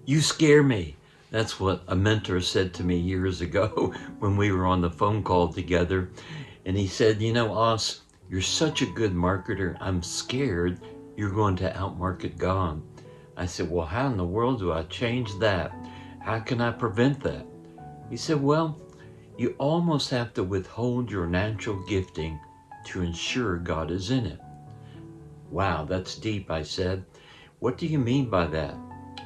You scare me. That's what a mentor said to me years ago when we were on the phone call together. And he said, you know, Os, you're such a good marketer. I'm scared you're going to outmarket God. I said, well, how in the world do I change that? How can I prevent that? He said, well, you almost have to withhold your natural gifting to ensure God is in it. Wow, that's deep, I said. What do you mean by that?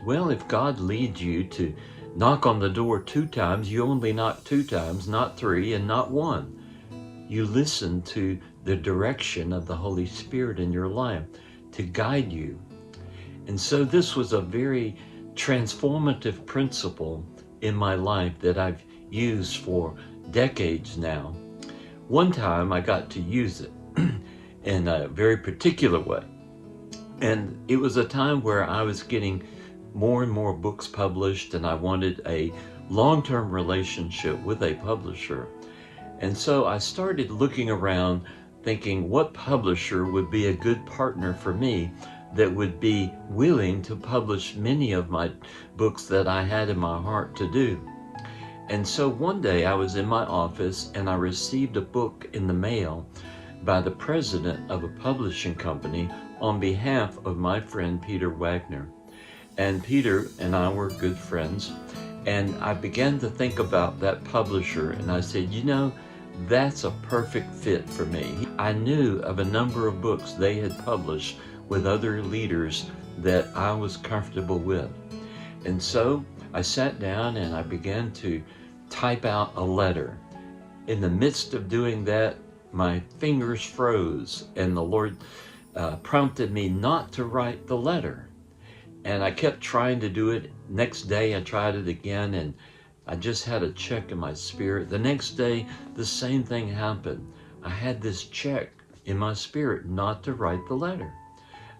Well, if God leads you to knock on the door 2 times, you only knock 2 times, not 3 and not 1. You listen to the direction of the Holy Spirit in your life to guide you. And so this was a very transformative principle in my life that I've used for decades now. One time I got to use it in a very particular way. And it was a time where I was getting more and more books published, and I wanted a long-term relationship with a publisher. And so I started looking around thinking what publisher would be a good partner for me that would be willing to publish many of my books that I had in my heart to do. And so one day I was in my office and I received a book in the mail by the president of a publishing company on behalf of my friend Peter Wagner. And Peter and I were good friends, and I began to think about that publisher, and I said, you know, that's a perfect fit for me. I knew of a number of books they had published with other leaders that I was comfortable with. And so I sat down and I began to type out a letter. In the midst of doing that, my fingers froze, and the Lord prompted me not to write the letter. And I kept trying to do it. Next day I tried it again, and I just had a check in my spirit. The next day, the same thing happened. I had this check in my spirit not to write the letter.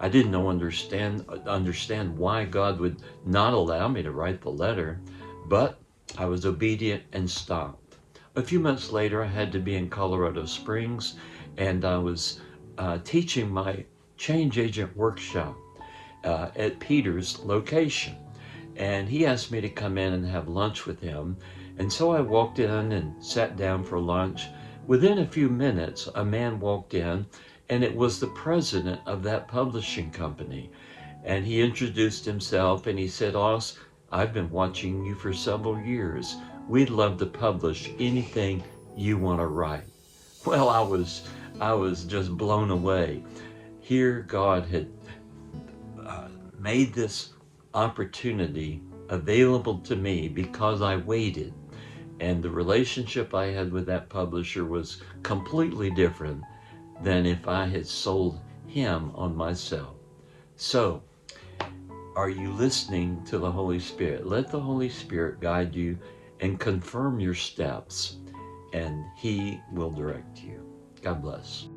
I didn't understand why God would not allow me to write the letter, but I was obedient and stopped. A few months later, I had to be in Colorado Springs, and I was teaching my change agent workshop at Peter's location. And he asked me to come in and have lunch with him. And so I walked in and sat down for lunch. Within a few minutes, a man walked in, and it was the president of that publishing company. And he introduced himself and he said, Os, I've been watching you for several years. We'd love to publish anything you want to write. Well, I was just blown away. Here God had made this opportunity available to me because I waited. And the relationship I had with that publisher was completely different than if I had sold him on myself. So, are you listening to the Holy Spirit? Let the Holy Spirit guide you and confirm your steps, and He will direct you. God bless.